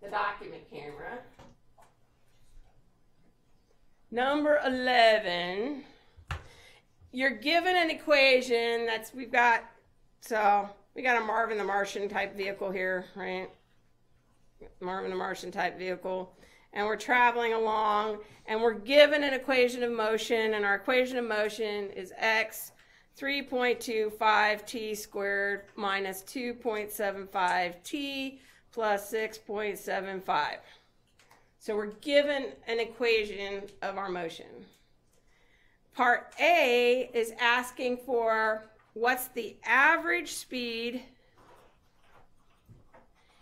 the document camera. Number 11. You're given an equation that's, we got a Marvin the Martian type vehicle here, right? Marvin the Martian type vehicle. And we're traveling along, and we're given an equation of motion, and our equation of motion is x 3.25 t squared minus 2.75 t plus 6.75. So we're given an equation of our motion. Part A is asking for what's the average speed,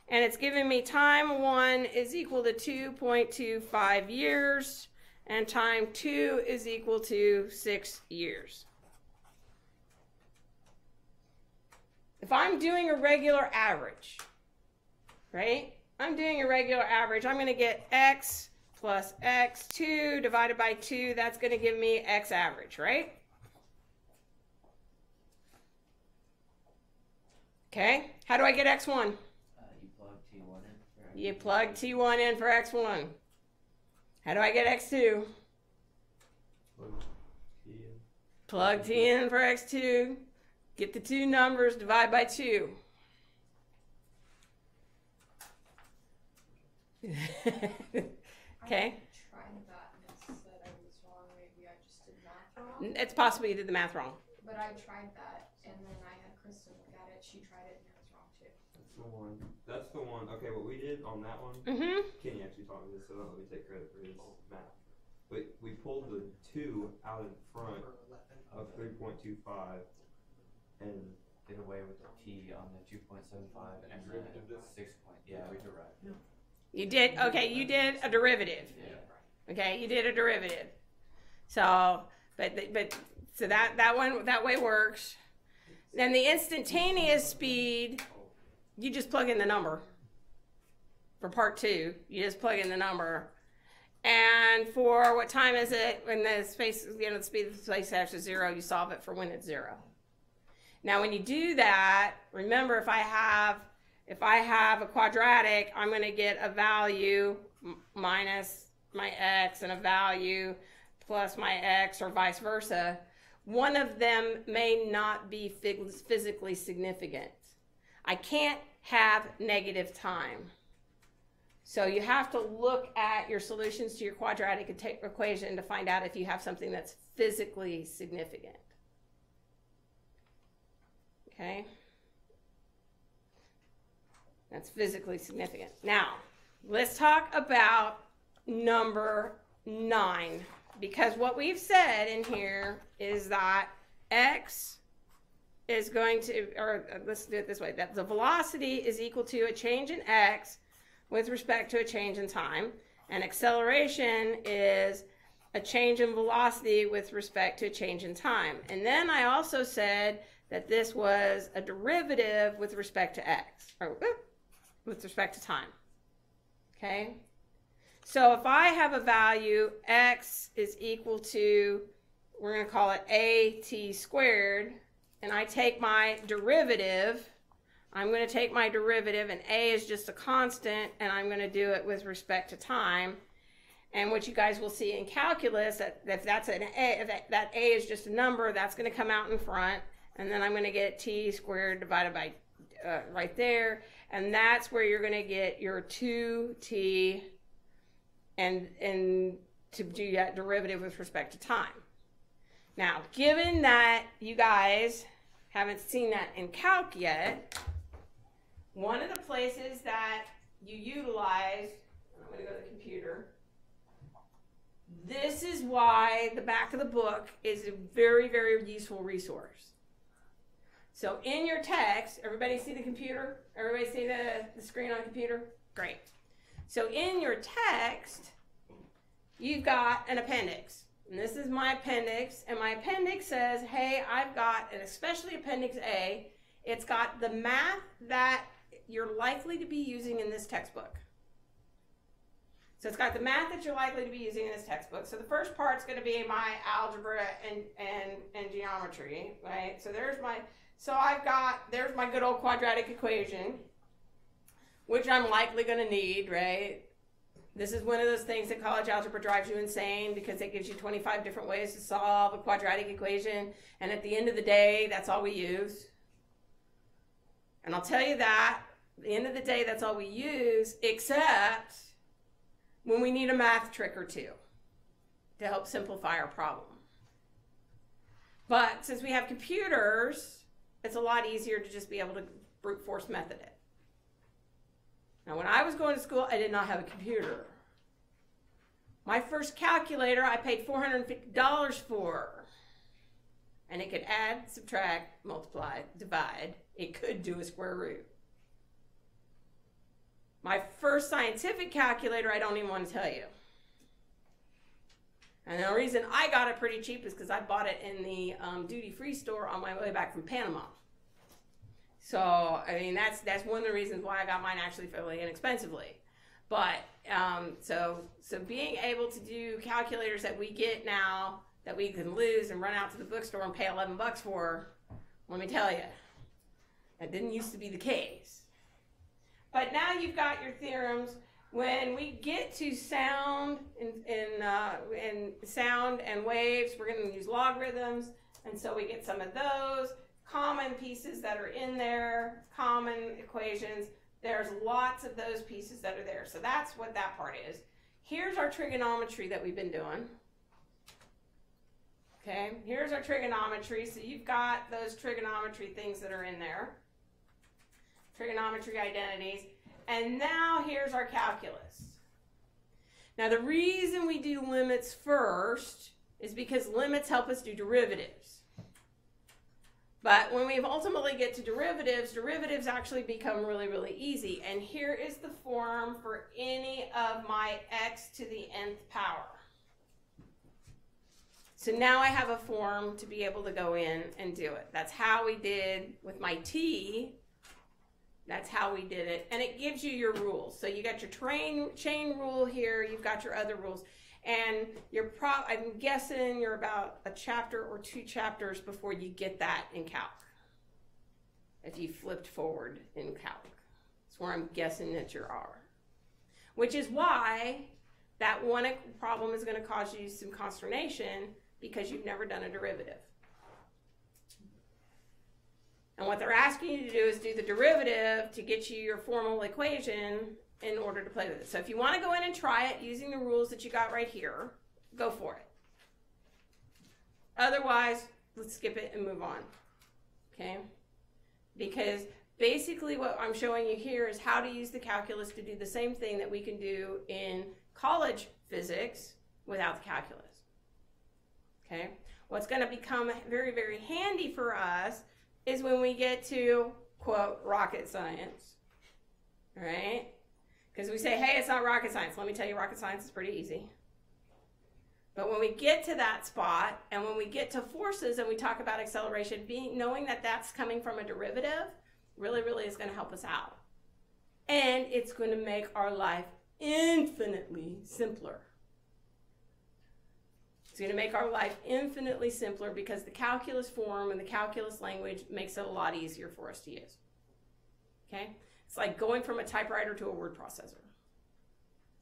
and it's giving me time 1 is equal to 2.25 years, and time 2 is equal to 6 years. If I'm doing a regular average, right? I'm doing a regular average. I'm going to get x plus x2 divided by 2. That's going to give me x average, right? Okay. How do I get x1? You plug T1 in for x1. How do I get x2? Plug T in for x2. Get the two numbers, divide by 2. Okay. I tried that and it said I was wrong. Maybe I just did math wrong. It's possible you did the math wrong. But I tried that and then I had Kristen look at it. She tried it and it was wrong too. That's the one. That's the one. Okay, what we did on that one, Kenny actually taught me this, so don't let me take credit for his math. But we pulled the 2 out in front of 3.25 and did away with the t on the 2.75 and derivative 6 point. Yeah, we derived. Yeah. You did, okay, you did a derivative. Yeah. Okay, you did a derivative. So, so that way works. Then the instantaneous speed, you just plug in the number. For part 2, you just plug in the number. And for what time is it when the space, the speed of the space is 0, you solve it for when it's 0. Now, when you do that, remember if I have a quadratic, I'm going to get a value minus my x and a value plus my x, or vice versa. One of them may not be physically significant. I can't have negative time. So you have to look at your solutions to your quadratic equation to find out if you have something that's physically significant. Okay? That's physically significant. Now, let's talk about number 9. Because what we've said in here is that x is going to, or let's do it this way, that the velocity is equal to a change in x with respect to a change in time, and acceleration is a change in velocity with respect to a change in time. And then I also said that this was a derivative with respect to x, or with respect to time. Okay? So if I have a value, x is equal to, we're going to call it at squared, and I take my derivative, I'm going to take my derivative, and a is just a constant, and I'm going to do it with respect to time. And what you guys will see in calculus, that if that's an a, if that a is just a number, that's going to come out in front, and then I'm going to get t squared divided by right there, and that's where you're going to get your 2t and to do that derivative with respect to time. Now, given that you guys haven't seen that in calc yet, one of the places that you utilize, I'm going to go to the computer. This is why the back of the book is a very, very useful resource. So in your text, everybody see the computer? Everybody see the screen on the computer? Great. So in your text, you've got an appendix. And this is my appendix. And my appendix says, hey, I've got, and especially Appendix A, it's got the math that you're likely to be using in this textbook. So it's got the math that you're likely to be using in this textbook. So the first part's going to be my algebra and geometry, right? So there's my, there's my good old quadratic equation. which I'm likely going to need, right? This is one of those things that college algebra drives you insane because it gives you 25 different ways to solve a quadratic equation. And at the end of the day, that's all we use. And I'll tell you that, at the end of the day, that's all we use, except when we need a math trick or two to help simplify our problem. But since we have computers, it's a lot easier to just be able to brute force method it. Now, when I was going to school, I did not have a computer. My first calculator, I paid $450 for. And it could add, subtract, multiply, divide. It could do a square root. My first scientific calculator, I don't even want to tell you. And the reason I got it pretty cheap is because I bought it in the duty-free store on my way back from Panama. So, I mean, that's one of the reasons why I got mine actually fairly inexpensively. But, so being able to do calculators that we get now that we can lose and run out to the bookstore and pay $11 for, let me tell you, that didn't used to be the case. But now you've got your theorems. When we get to sound and sound and waves, we're going to use logarithms, and so we get some of those common pieces that are in there, common equations. There's lots of those pieces that are there. So that's what that part is. Here's our trigonometry that we've been doing. Okay, here's our trigonometry. So you've got those trigonometry things that are in there. Trigonometry identities. And now here's our calculus. Now the reason we do limits first is because limits help us do derivatives. But when we ultimately get to derivatives, derivatives actually become really, really easy. And here is the form for any of my x to the nth power. So now I have a form to be able to go in and do it. That's how we did with my t. That's how we did it. And it gives you your rules. So you got your chain rule here. You've got your other rules. And I'm guessing you're about a chapter or 2 chapters before you get that in calc. If you flipped forward in calc. That's where I'm guessing that you are. Which is why that one problem is going to cause you some consternation because you've never done a derivative. And what they're asking you to do is do the derivative to get you your formal equation in order to play with it. So if you want to go in and try it using the rules that you got right here, go for it. Otherwise, let's skip it and move on. Okay? Because basically what I'm showing you here is how to use the calculus to do the same thing that we can do in college physics without the calculus. Okay? What's going to become very, very handy for us is when we get to, quote, rocket science. All right? Because we say, hey, it's not rocket science. Let me tell you, rocket science is pretty easy. But when we get to that spot, and when we get to forces and we talk about acceleration, knowing that that's coming from a derivative really, really is going to help us out. And it's going to make our life infinitely simpler. It's going to make our life infinitely simpler because the calculus form and the calculus language makes it a lot easier for us to use. Okay? It's like going from a typewriter to a word processor.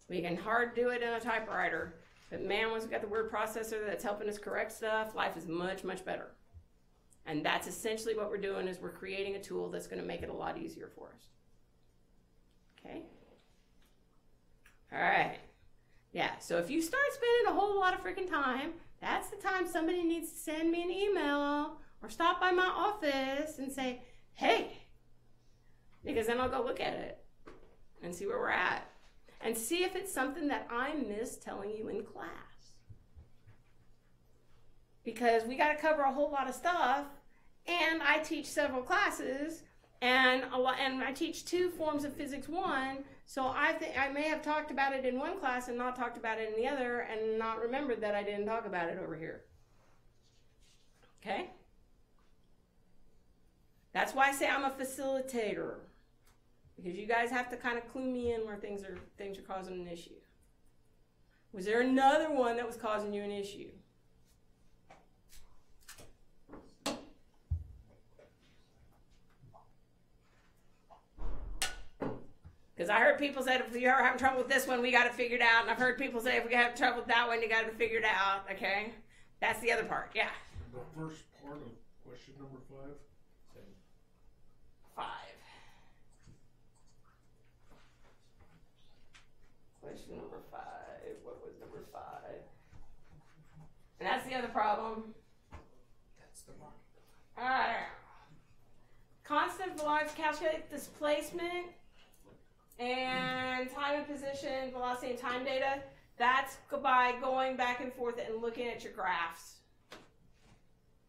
We can hard do it in a typewriter, but man, once we've got the word processor that's helping us correct stuff, life is much, much better. And that's essentially what we're doing is we're creating a tool that's going to make it a lot easier for us. Okay? All right. Yeah, so if you start spending a whole lot of freaking time, that's the time somebody needs to send me an email or stop by my office and say, hey, because then I'll go look at it and see where we're at and see if it's something that I missed telling you in class. Because we got to cover a whole lot of stuff, and I teach several classes, and I teach 2 forms of Physics 1, so I may have talked about it in one class and not talked about it in the other and not remembered that I didn't talk about it over here. Okay? That's why I say I'm a facilitator. Because you guys have to kind of clue me in where things are causing an issue. Was there another one that was causing you an issue? Because I heard people say if you're having trouble with this one, we got it figured out. And I've heard people say if we have trouble with that one, you got it figured out. Okay? That's the other part. Yeah. The first part of question number 5. 5. Question number 5. What was number 5? And that's the other problem. That's the one. Alright. Constant velocity, calculate displacement and time and position, velocity and time data. That's by going back and forth and looking at your graphs.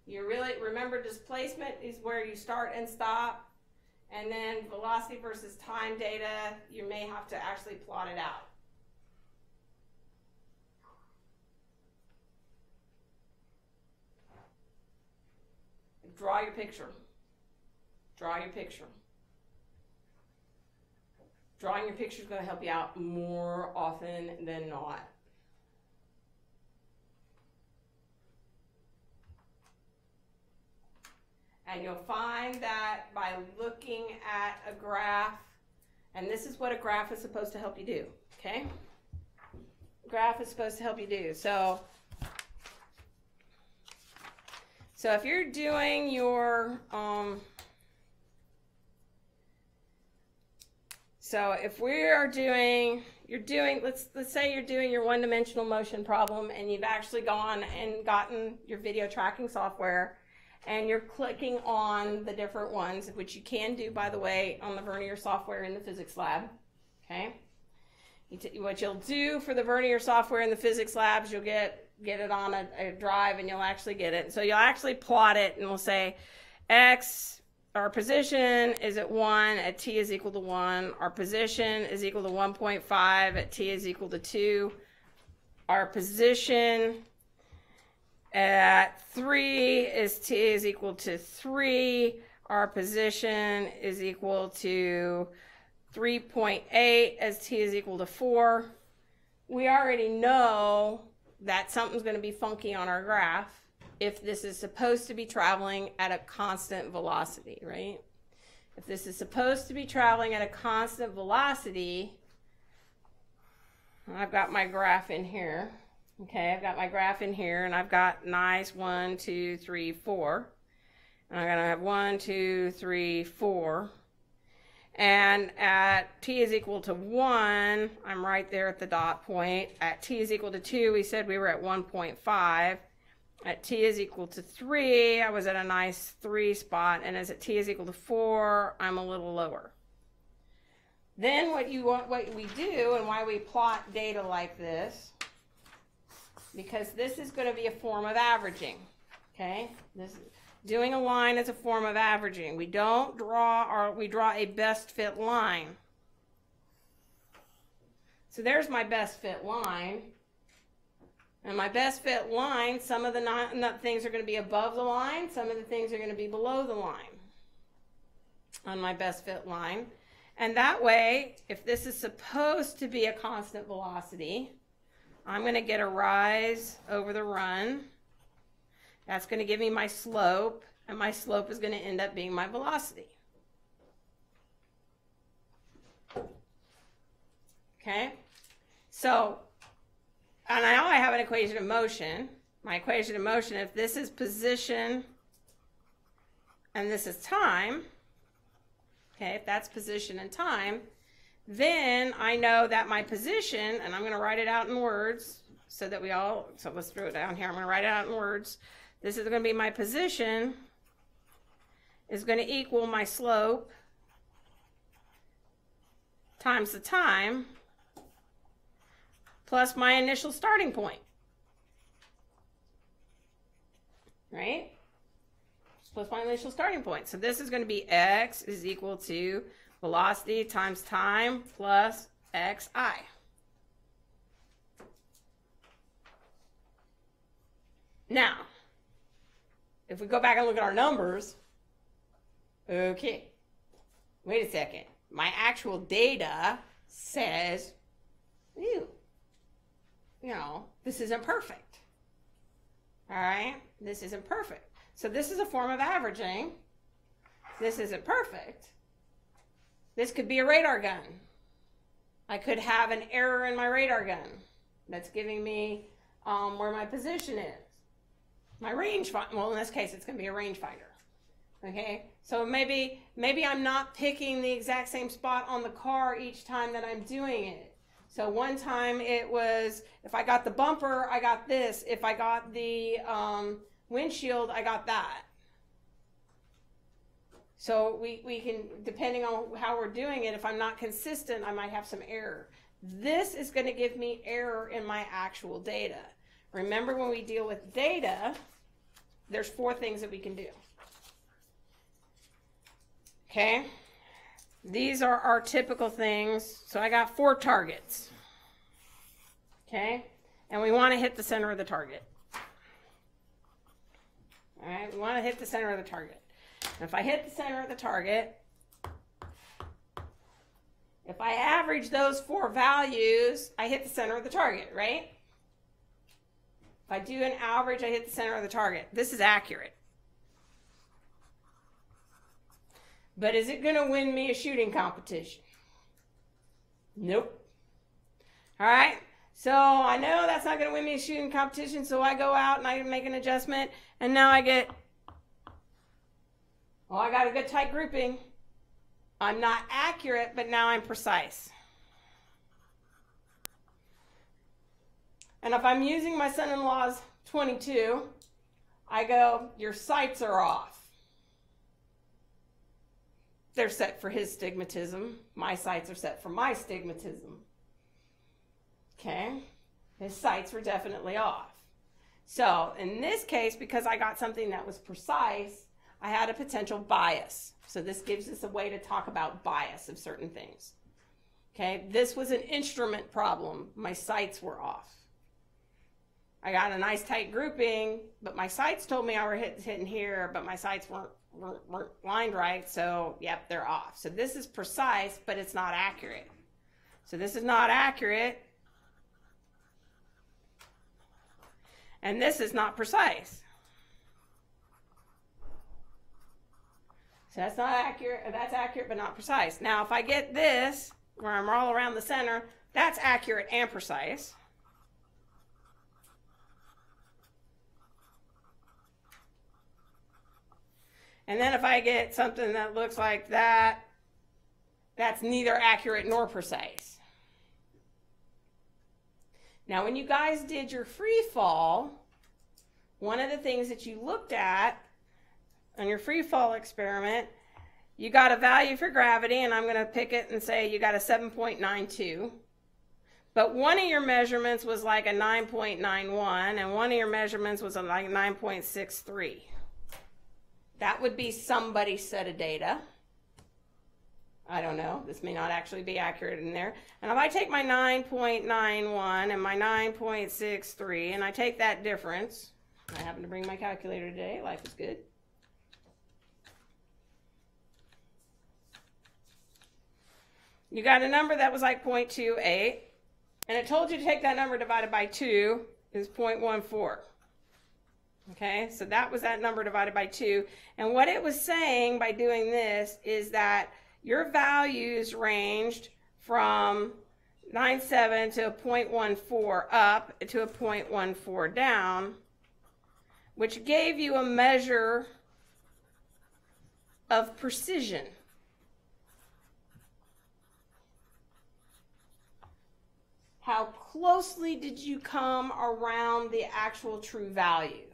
You really remember displacement is where you start and stop. And then velocity versus time data, you may have to actually plot it out. Draw your picture. Draw your picture. Drawing your picture is going to help you out more often than not. And you'll find that by looking at a graph, and this is what a graph is supposed to help you do, okay? Graph is supposed to help you do. So if you're doing your, so if we are doing, let's say you're doing your one-dimensional motion problem and you've actually gone and gotten your video tracking software and you're clicking on the different ones, which you can do, by the way, on the Vernier software in the physics lab, okay? What you'll do for the Vernier software in the physics labs, you'll get it on a drive and you'll actually get it. So you'll actually plot it and we'll say X, our position is at 1 at t is equal to 1. Our position is equal to 1.5 at t is equal to 2. Our position at 3 is t is equal to 3. Our position is equal to 3.8 as t is equal to 4. We already know that something's going to be funky on our graph if this is supposed to be traveling at a constant velocity, right? If this is supposed to be traveling at a constant velocity, I've got my graph in here. Okay, I've got my graph in here, and I've got nice 1, 2, 3, 4. And I'm going to have 1, 2, 3, 4. And at t is equal to 1, I'm right there at the dot point. At t is equal to 2, we said we were at 1.5. At t is equal to 3, I was at a nice 3 spot. And as at t is equal to 4, I'm a little lower. Then what we do and why we plot data like this, because this is going to be a form of averaging, okay? Doing a line is a form of averaging. We don't draw, we draw a best fit line. So there's my best fit line. And my best fit line, some of the things are going to be above the line, some of the things are going to be below the line on my best fit line. And that way, if this is supposed to be a constant velocity, I'm going to get a rise over the run. That's going to give me my slope, and my slope is going to end up being my velocity. Okay? So, and now I have an equation of motion. My equation of motion, if this is position and this is time, okay, if that's position and time, then I know that my position, and I'm going to write it out in words so that so let's throw it down here. I'm going to write it out in words. This is going to be my position is going to equal my slope times the time plus my initial starting point. Right? Plus my initial starting point. So this is going to be x is equal to velocity times time plus xi. Now, if we go back and look at our numbers, okay, wait a second. My actual data says, this isn't perfect. All right? This isn't perfect. So this is a form of averaging. This isn't perfect. This could be a radar gun. I could have an error in my radar gun that's giving me where my position is. My rangefinder, well, in this case, it's going to be a rangefinder. Okay, so maybe I'm not picking the exact same spot on the car each time that I'm doing it. So one time it was, if I got the bumper, I got this. If I got the windshield, I got that. So we can, depending on how we're doing it, if I'm not consistent, I might have some error. This is going to give me error in my actual data. Remember, when we deal with data, there's 4 things that we can do. Okay, these are our typical things. So I got 4 targets. Okay, and we want to hit the center of the target. All right, we want to hit the center of the target. And if I hit the center of the target, if I average those 4 values, I hit the center of the target, right? If I do an average, I hit the center of the target. This is accurate. But is it going to win me a shooting competition? Nope. All right. So I know that's not going to win me a shooting competition. So I go out and I make an adjustment. And now I get, well, I got a good tight grouping. I'm not accurate, but now I'm precise. And if I'm using my son-in-law's 22, I go, your sights are off. They're set for his stigmatism. My sights are set for my stigmatism. Okay? His sights were definitely off. So in this case, because I got something that was precise, I had a potential bias. So this gives us a way to talk about bias of certain things. Okay? This was an instrument problem. My sights were off. I got a nice tight grouping, but my sights told me I were hitting here, but my sights weren't lined right, so yep, they're off. So this is precise, but it's not accurate. So this is not accurate, and this is not precise. So that's not accurate, that's accurate but not precise. Now if I get this, where I'm all around the center, that's accurate and precise. And then if I get something that looks like that, that's neither accurate nor precise. Now, when you guys did your free fall, one of the things that you looked at on your free fall experiment, you got a value for gravity, and I'm going to pick it and say you got a 7.92. But one of your measurements was like a 9.91, and one of your measurements was like 9.63. That would be somebody's set of data. I don't know. This may not actually be accurate in there. And if I take my 9.91 and my 9.63 and I take that difference, I happen to bring my calculator today. Life is good. You got a number that was like 0.28. And it told you to take that number divided by 2 is 0.14. Okay, so that was that number divided by 2. And what it was saying by doing this is that your values ranged from 0.97 to a 0.14 up to a 0.14 down, which gave you a measure of precision. How closely did you come around the actual true value?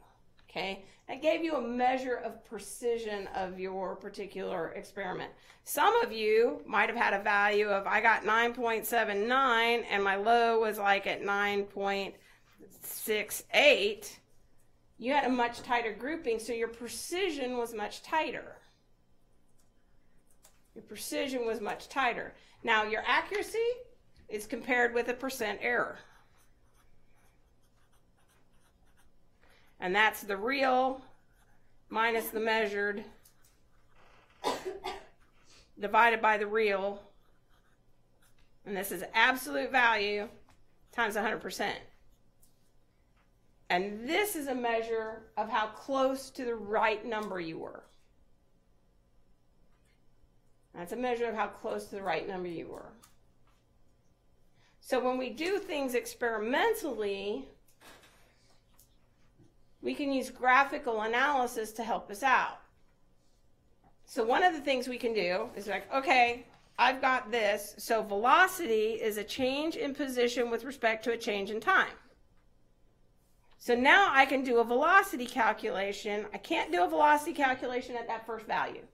Okay, that gave you a measure of precision of your particular experiment. Some of you might have had a value of, I got 9.79 and my low was like at 9.68. You had a much tighter grouping, so your precision was much tighter. Your precision was much tighter. Now, your accuracy is compared with a percent error. And that's the real minus the measured divided by the real. And this is absolute value times 100%. And this is a measure of how close to the right number you were. That's a measure of how close to the right number you were. So when we do things experimentally, we can use graphical analysis to help us out. So one of the things we can do is like, okay, I've got this. So velocity is a change in position with respect to a change in time. So now I can do a velocity calculation. I can't do a velocity calculation at that first value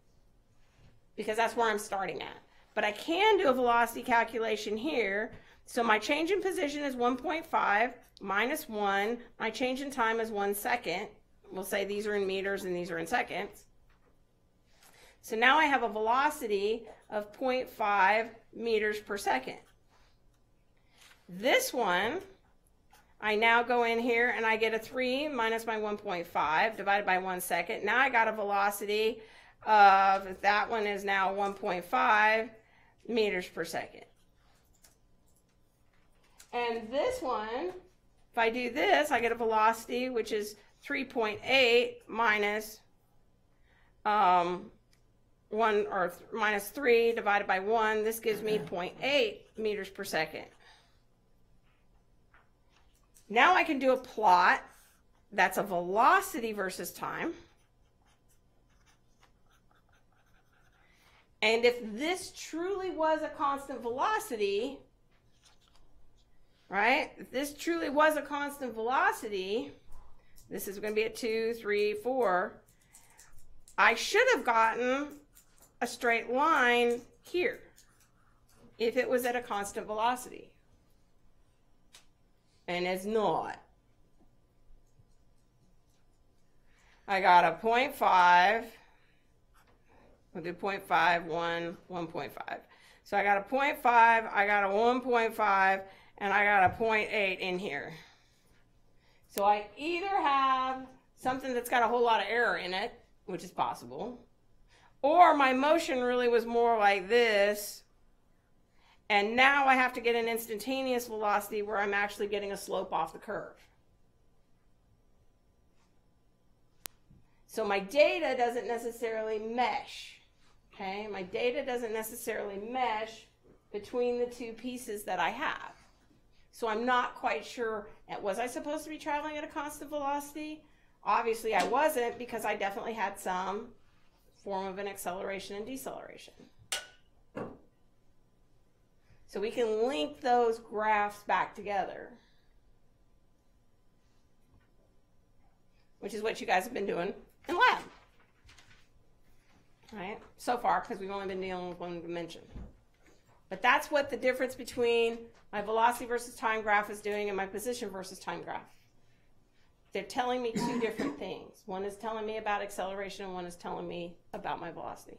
because that's where I'm starting at. But I can do a velocity calculation here. So my change in position is 1.5 minus 1. My change in time is 1 second. We'll say these are in meters and these are in seconds. So now I have a velocity of 0.5 meters per second. This one, I now go in here and I get a 3 minus my 1.5 divided by 1 second. Now I got a velocity of, that one is now 1.5 meters per second. And this one, if I do this, I get a velocity which is 3.8 minus 1 or minus 3 divided by 1. This gives me 0.8 meters per second. Now I can do a plot that's a velocity versus time. And if this truly was a constant velocity, right? If this truly was a constant velocity, this is going to be at 2, 3, 4. I should have gotten a straight line here if it was at a constant velocity. And it's not. I got a 0.5. We'll do 0.5, 1, 1.5. So I got a 0.5, I got a 1.5, and I got a 0.8 in here. So I either have something that's got a whole lot of error in it, which is possible, or my motion really was more like this, and now I have to get an instantaneous velocity where I'm actually getting a slope off the curve. So my data doesn't necessarily mesh, okay? My data doesn't necessarily mesh between the two pieces that I have. So I'm not quite sure, was I supposed to be traveling at a constant velocity? Obviously I wasn't, because I definitely had some form of an acceleration and deceleration. So we can link those graphs back together, which is what you guys have been doing in lab, right? So far, because we've only been dealing with one dimension. But that's what the difference between my velocity versus time graph is doing and my position versus time graph. They're telling me two different things. One is telling me about acceleration, and one is telling me about my velocity.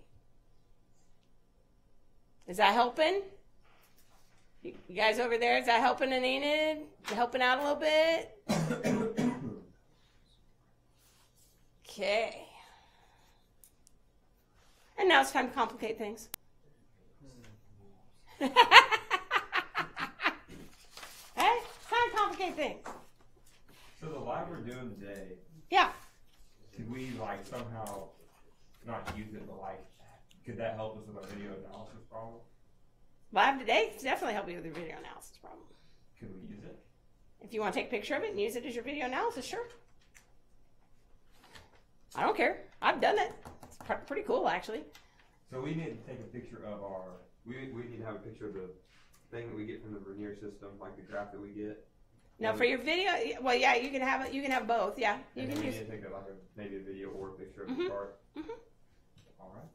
Is that helping? You guys over there, is that helping, Enid? Helping out a little bit? Okay. And now it's time to complicate things. Hey, it's time to complicate things. So the lab we're doing today, Yeah. could we like somehow not use it, but like, could that help us with our video analysis problem? Lab today can definitely help you with your video analysis problem. Could we use it? If you want to take a picture of it and use it as your video analysis, sure. I don't care. I've done it. It's pretty cool, actually. So we need to take a picture of our, we need to have a picture of the thing that we get from the vernier system, like the graph that we get. Now for your video, well, yeah, you can have it. You can have both. Yeah, you And can then we use. need to take maybe a video or a picture of Mhm. the chart. Mhm. All right.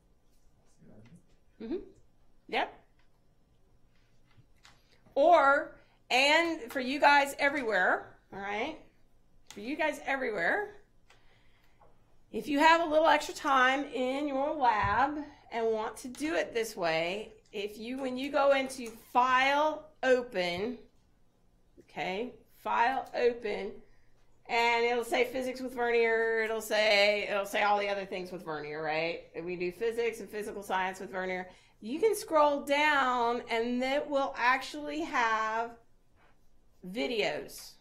Yep. Or, and for you guys everywhere, all right? For you guys everywhere, if you have a little extra time in your lab and want to do it this way, when you go into File, Open, okay, File, Open, and it'll say Physics with Vernier, it'll say all the other things with Vernier, right? We do physics and physical science with Vernier. You can scroll down and it will actually have videos.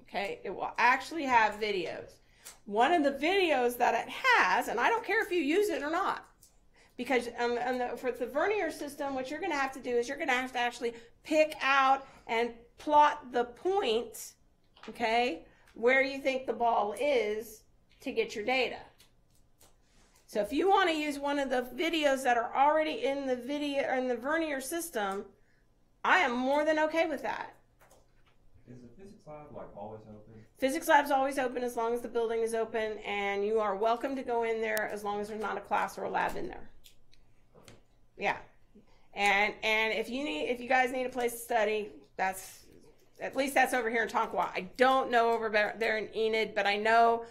Okay, it will actually have videos. One of the videos that it has, and I don't care if you use it or not, Because for the vernier system, what you're going to have to do is you're going to have to actually pick out and plot the points, okay, where you think the ball is to get your data. So if you want to use one of the videos that are already in the video or in the vernier system, I am more than okay with that. Is the physics lab like always open? Physics lab's always open as long as the building is open, and you are welcome to go in there as long as there's not a class or a lab in there. Yeah, and if you guys need a place to study, that's at least that's over here in Tonkawa. I don't know over there in Enid, but I know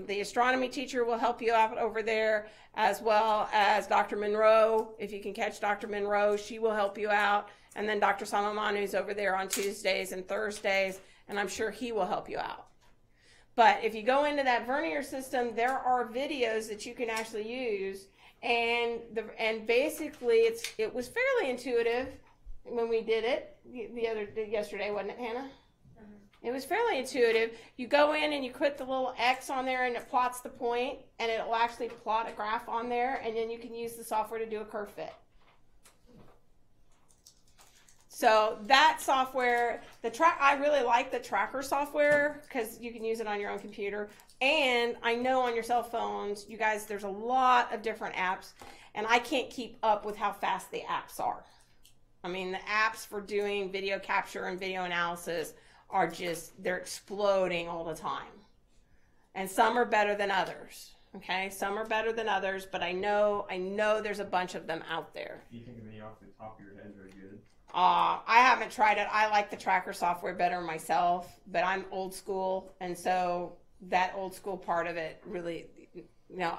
the astronomy teacher will help you out over there, as well as Dr. Monroe. If you can catch Dr. Monroe, she will help you out. And then Dr. Samamonu's over there on Tuesdays and Thursdays, and I'm sure he will help you out. But if you go into that vernier system, there are videos that you can actually use, and basically it was fairly intuitive when we did it yesterday, wasn't it, Hannah? It was fairly intuitive. You go in and you put the little X on there and it plots the point, and it will actually plot a graph on there, and then you can use the software to do a curve fit. So that software, I really like the tracker software because you can use it on your own computer. And I know on your cell phones, you guys, there's a lot of different apps, and I can't keep up with how fast the apps are. I mean, the apps for doing video capture and video analysis are they're exploding all the time. And some are better than others. Okay, some are better than others, but I know there's a bunch of them out there. Do you think of any off the top of your head that are good? I haven't tried it. I like the tracker software better myself, but I'm old school, and so that old school part of it really, now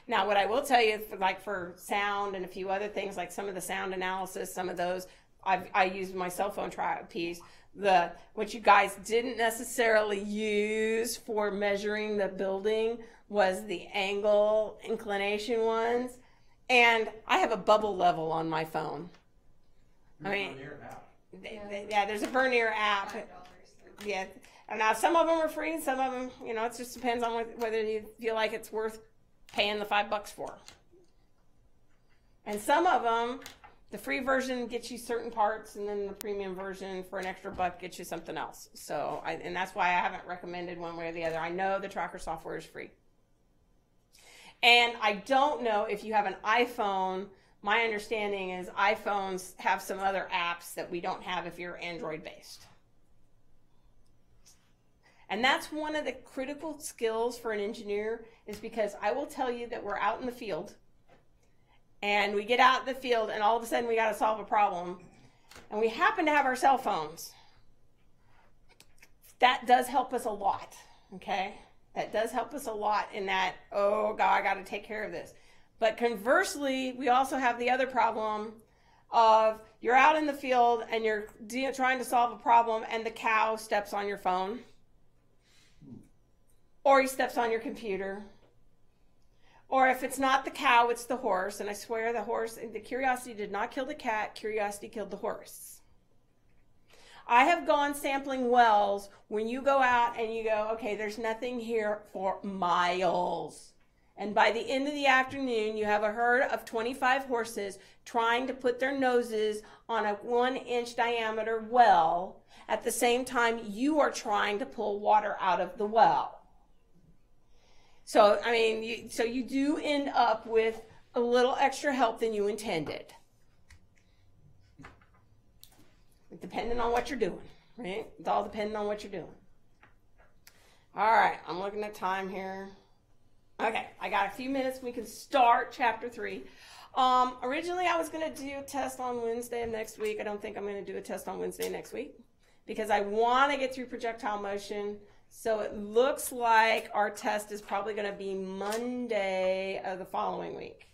what I will tell you, for sound and a few other things, like some of the sound analysis, some of those, I use my cell phone piece. What you guys didn't necessarily use for measuring the building was the angle inclination ones, and I have a bubble level on my phone. I mean, yeah, there's a vernier app. Yeah, and now some of them are free, and some of them, it just depends on whether you feel like it's worth paying the $5 for. And some of them, the free version gets you certain parts, and then the premium version for an extra $1 gets you something else. So, and that's why I haven't recommended one way or the other. I know the tracker software is free. And I don't know if you have an iPhone. My understanding is iPhones have some other apps that we don't have if you're Android based. And that's one of the critical skills for an engineer, is because I will tell you that we're out in the field, and we get out in the field, and all of a sudden we got to solve a problem, and we happen to have our cell phones. That does help us a lot, okay? That does help us a lot in that, oh God, I got to take care of this. But conversely, we also have the other problem of you're out in the field and you're trying to solve a problem, and the cow steps on your phone, or he steps on your computer, or if it's not the cow, it's the horse. And I swear the curiosity did not kill the cat, curiosity killed the horse. I have gone sampling wells when you go out and you go, okay, there's nothing here for miles. And by the end of the afternoon, you have a herd of 25 horses trying to put their noses on a 1-inch diameter well. At the same time, you are trying to pull water out of the well. So, I mean, you do end up with a little extra help than you intended. Depending on what you're doing, right? It's all depending on what you're doing. All right, I'm looking at time here. Okay, I got a few minutes. We can start chapter 3. Originally, I was going to do a test on Wednesday of next week. I don't think I'm going to do a test on Wednesday next week because I want to get through projectile motion. So it looks like our test is probably going to be Monday of the following week.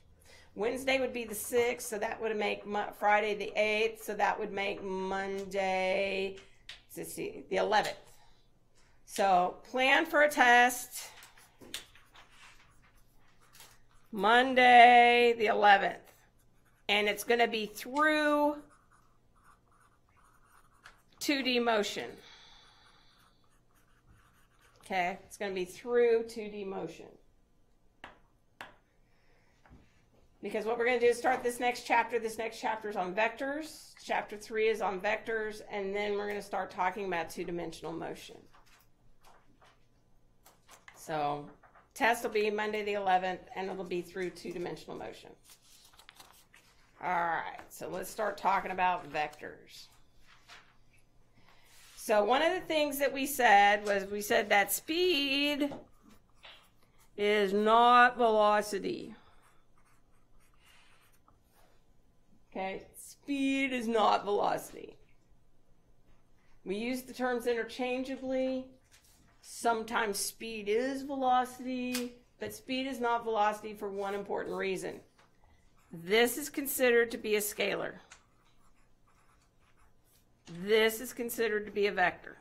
Wednesday would be the 6th, so that would make Friday the 8th, so that would make Monday, let's see, the 11th. So plan for a test Monday the 11th, and it's going to be through 2D motion. Okay, it's going to be through 2D motion. Because what we're going to do is start this next chapter. This next chapter is on vectors. Chapter 3 is on vectors. And then we're going to start talking about two-dimensional motion. So test will be Monday the 11th, and it'll be through two-dimensional motion. All right, so let's start talking about vectors. So one of the things that we said was that speed is not velocity. Okay, speed is not velocity. We use the terms interchangeably. Sometimes speed is velocity, but speed is not velocity for one important reason. This is considered to be a scalar. This is considered to be a vector.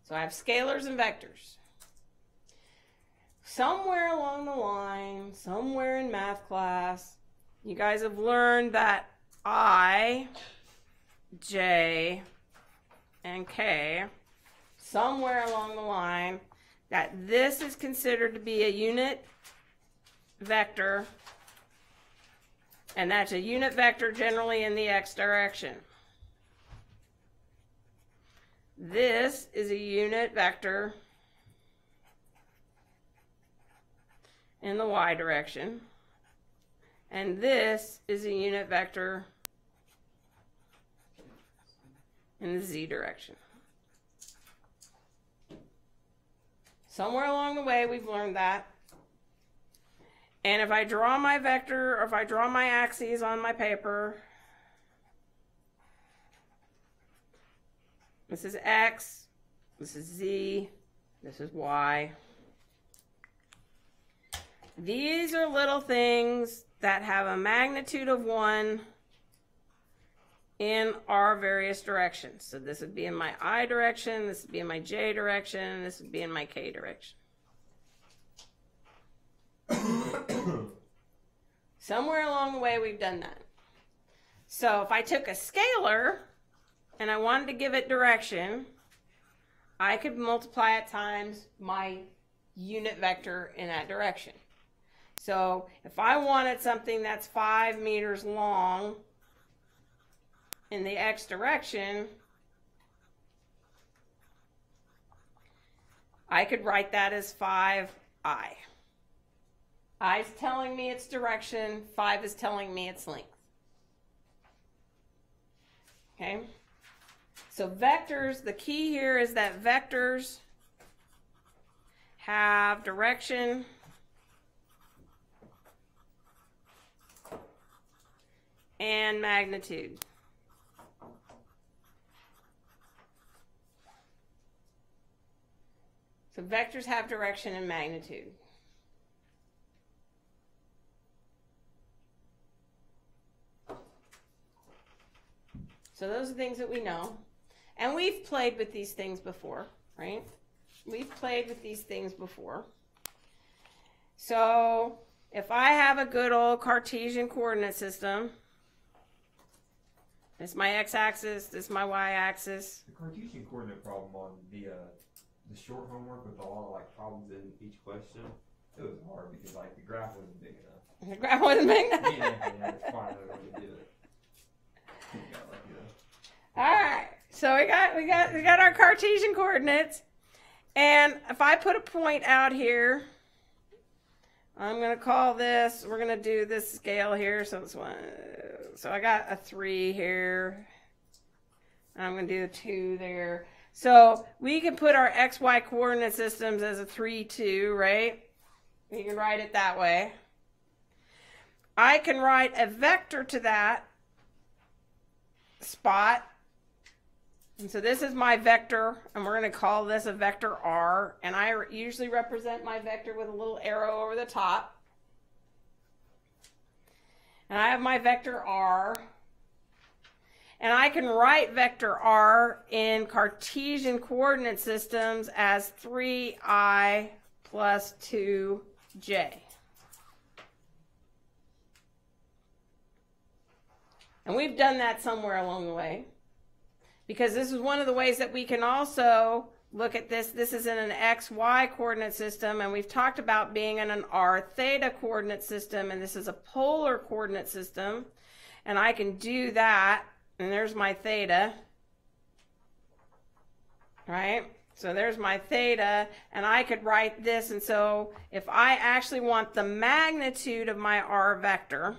So I have scalars and vectors. Somewhere along the line, somewhere in math class, you guys have learned that I, J, and K, somewhere along the line, that this is considered to be a unit vector, and that's a unit vector generally in the x direction. This is a unit vector in the y direction, and this is a unit vector in the z direction. Somewhere along the way we've learned that. And if I draw my vector, or if I draw my axes on my paper, this is x, this is z, this is y. These are little things that have a magnitude of 1 in our various directions. So this would be in my I direction, this would be in my j direction, and this would be in my k direction. Somewhere along the way we've done that. So if I took a scalar and I wanted to give it direction, I could multiply it times my unit vector in that direction. So if I wanted something that's 5 meters long in the x direction, I could write that as 5I. I is telling me its direction, 5 is telling me its length. Okay? So vectors, the key here is that vectors have direction and magnitude. So vectors have direction and magnitude. So those are things that we know. And we've played with these things before, right? We've played with these things before. So if I have a good old Cartesian coordinate system, this is my x-axis, this is my y-axis. The Cartesian coordinate problem on the short homework with a lot of like problems in each question, it was hard because like the graph wasn't big enough. The graph wasn't big enough. Yeah, it's fine. I don't do it. All right, so we got our Cartesian coordinates, and if I put a point out here, I'm gonna call this. We're gonna do this scale here. So it's 1. So I got a 3 here. I'm gonna do a 2 there. So we can put our XY coordinate systems as a 3, 2, right? You can write it that way. I can write a vector to that spot. And so this is my vector, and we're going to call this a vector R. And I usually represent my vector with a little arrow over the top. And I have my vector R. And I can write vector R in Cartesian coordinate systems as 3I plus 2J. And we've done that somewhere along the way, because this is one of the ways that we can also look at this. This is in an XY coordinate system, and we've talked about being in an R theta coordinate system, and this is a polar coordinate system. And I can do that, and there's my theta, right? So there's my theta, and I could write this, and so if I actually want the magnitude of my R vector,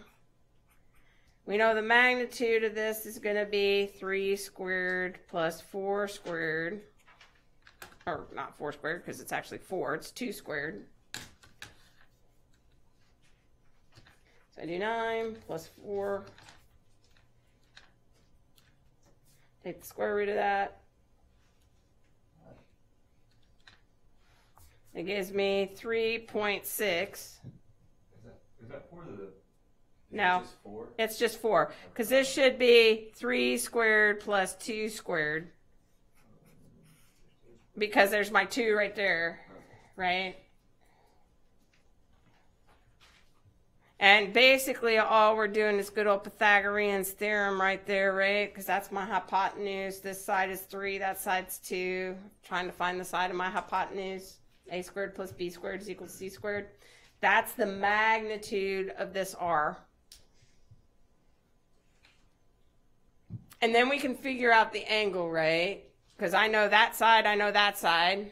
we know the magnitude of this is going to be 3 squared plus 4 squared, or not 4 squared because it's actually 4, it's 2 squared. So I do 9 plus 4, take the square root of that. It gives me 3.6. Is that for the? No, Just 4? it's just 4. Because this should be 3 squared plus 2 squared. Because there's my 2 right there, right? And basically all we're doing is good old Pythagorean's theorem right there, right? Because that's my hypotenuse. This side is 3, that side's 2. Trying to find the side of my hypotenuse. A squared plus B squared is equal to C squared. That's the magnitude of this R. And then we can figure out the angle, right? Because I know that side, I know that side.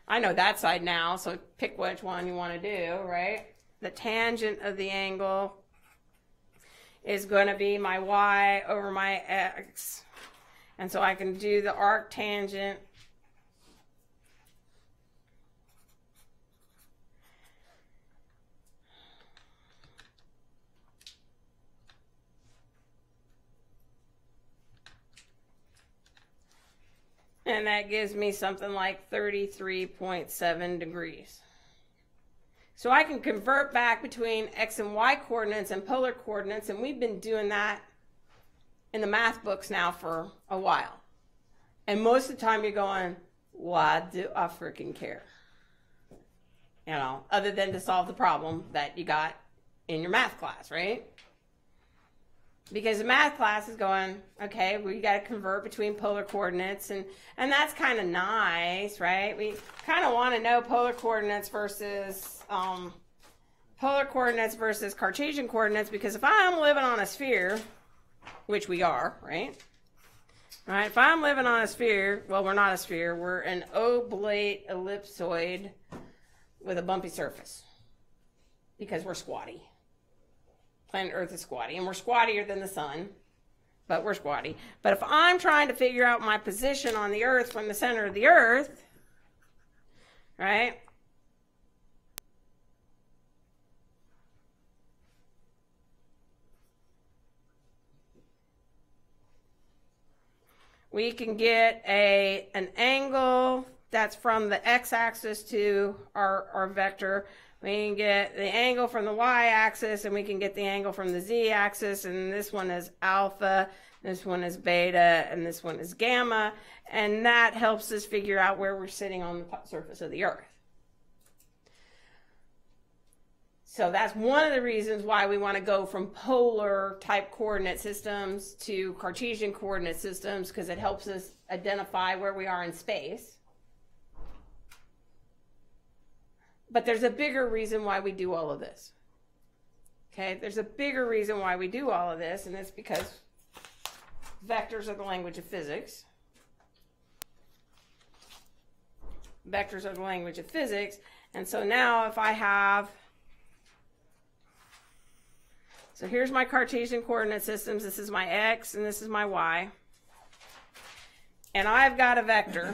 I know that side now, so pick which one you want to do, right? The tangent of the angle is going to be my y over my x. And so I can do the arc tangent. And that gives me something like 33.7 degrees. So I can convert back between x and y coordinates and polar coordinates, and we've been doing that in the math books now for a while. And most of the time you're going, why do I freaking care? You know, other than to solve the problem that you got in your math class, right? Because the math class is going, okay, we got to convert between polar coordinates, and that's kind of nice, right? We kind of want to know polar coordinates versus Cartesian coordinates, because if I'm living on a sphere, which we are, right? Right? If I'm living on a sphere, well, we're not a sphere, we're an oblate ellipsoid with a bumpy surface, because we're squatty. Planet Earth is squatty, and we're squattier than the sun, but we're squatty. But if I'm trying to figure out my position on the Earth from the center of the Earth, right? We can get an angle that's from the x-axis to our vector. We can get the angle from the y-axis, and we can get the angle from the z-axis, and this one is alpha, this one is beta, and this one is gamma, and that helps us figure out where we're sitting on the surface of the Earth. So that's one of the reasons why we want to go from polar type coordinate systems to Cartesian coordinate systems, because it helps us identify where we are in space. But there's a bigger reason why we do all of this. Okay, there's a bigger reason why we do all of this, and it's because vectors are the language of physics. Vectors are the language of physics, and so now if I have, so here's my Cartesian coordinate systems, this is my x and this is my y, and I've got a vector.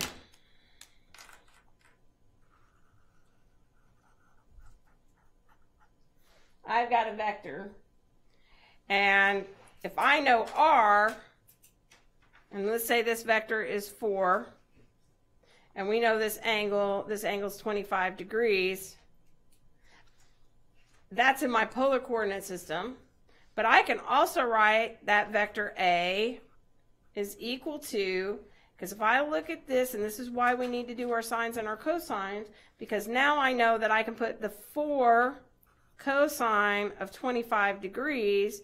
I've got a vector, and if I know r, and let's say this vector is 4, and we know this angle is 25 degrees, that's in my polar coordinate system, but I can also write that vector A is equal to, because if I look at this, and this is why we need to do our sines and our cosines, because now I know that I can put the 4 cosine of 25 degrees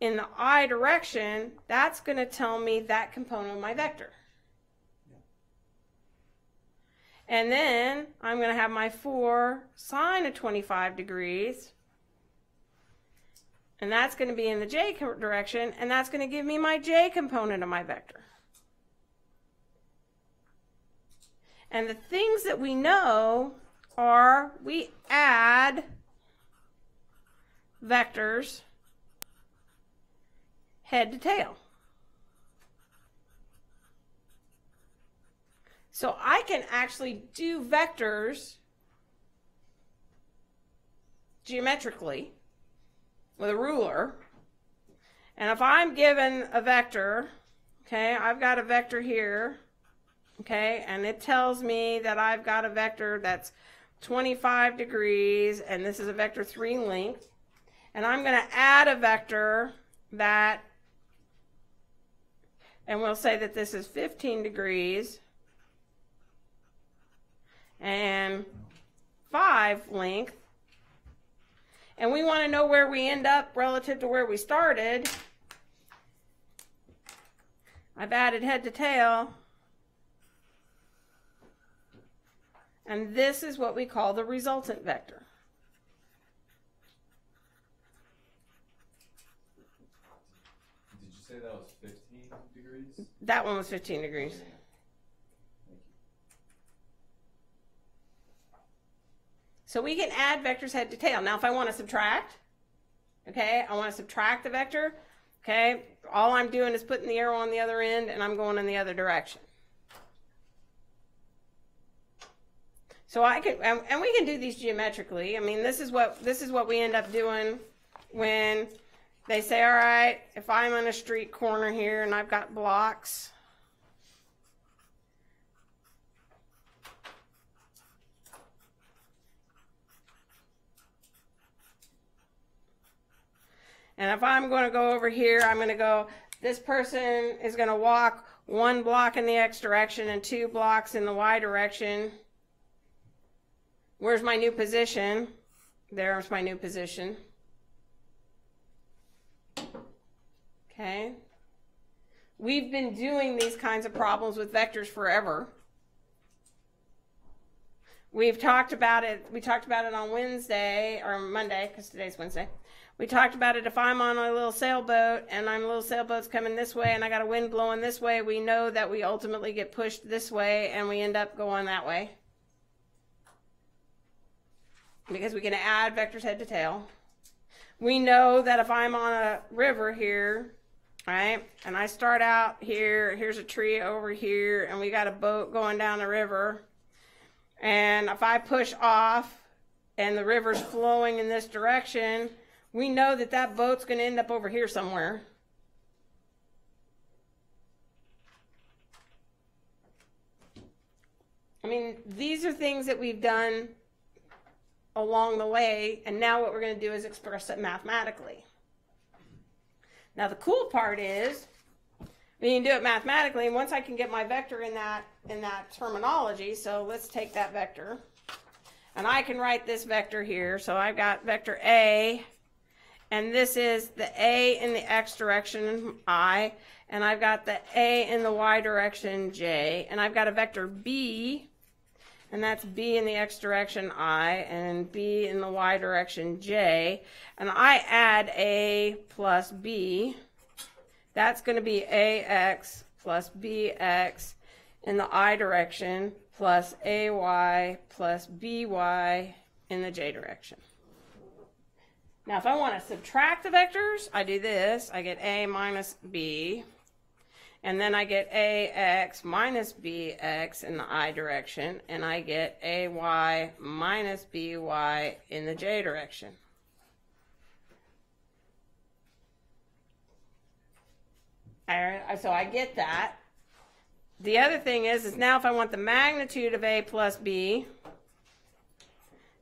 in the I direction. That's going to tell me that component of my vector. And then I'm going to have my 4 sine of 25 degrees. And that's going to be in the j direction, and that's going to give me my j component of my vector. And the things that we know are we add vectors head to tail. So I can actually do vectors geometrically with a ruler. And if I'm given a vector, okay, I've got a vector here, okay, and it tells me that I've got a vector that's 25 degrees, and this is a vector 3 length, and I'm going to add a vector that, and we'll say that this is 15 degrees and 5 length, and we want to know where we end up relative to where we started. I've added head to tail, and this is what we call the resultant vector. Did you say that was 15 degrees? That one was 15 degrees. Thank you. So we can add vectors head to tail. Now if I want to subtract, okay, I want to subtract the vector, okay, all I'm doing is putting the arrow on the other end and I'm going in the other direction. So I can, and we can do these geometrically. I mean, this is what we end up doing when they say, all right, if I'm on a street corner here and I've got blocks, and if I'm going to go over here, I'm going to go, this person is going to walk 1 block in the x direction and 2 blocks in the y direction. Where's my new position? There's my new position. Okay. We've been doing these kinds of problems with vectors forever. We've talked about it. We talked about it on Wednesday or Monday, because today's Wednesday. We talked about it. If I'm on a little sailboat and a little sailboat's coming this way and I got a wind blowing this way, we know that we ultimately get pushed this way and we end up going that way. Because we can add vectors head to tail. We know that if I'm on a river here, right, and I start out here, here's a tree over here, and we got a boat going down the river, and if I push off and the river's flowing in this direction, we know that that boat's going to end up over here somewhere. I mean, these are things that we've done along the way, and now what we're going to do is express it mathematically. Now the cool part is we can do it mathematically, and once I can get my vector in that terminology, so let's take that vector, and I can write this vector here. So I've got vector A, and this is the A in the x direction I, and I've got the A in the y direction J, and I've got a vector B, and that's B in the x direction I, and B in the y direction J, and I add A plus B. That's going to be AX plus BX in the I direction plus AY plus BY in the J direction. Now if I want to subtract the vectors, I do this. I get A minus B, and then I get AX minus BX in the I direction, and I get AY minus BY in the J direction. All right, so I get that. The other thing is now if I want the magnitude of A plus B,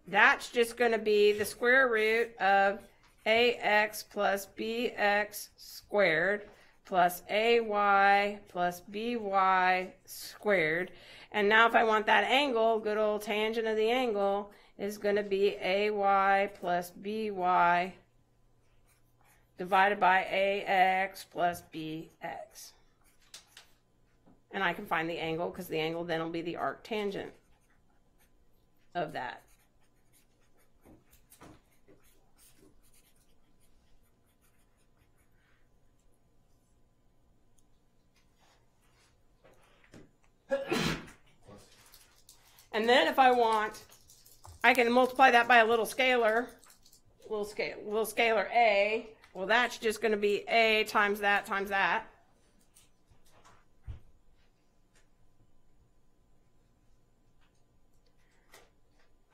that's just going to be the square root of AX plus BX squared plus AY plus BY squared. And now if I want that angle, good old tangent of the angle is going to be AY plus BY divided by AX plus BX. And I can find the angle because the angle then will be the arc tangent of that. And then if I want, I can multiply that by a little scalar, little scalar a. Well, that's just going to be a times that times that.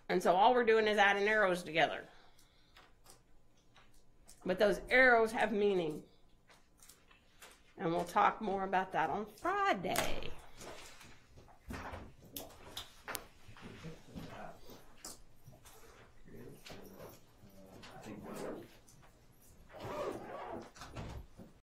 And so all we're doing is adding arrows together. But those arrows have meaning. And we'll talk more about that on Friday.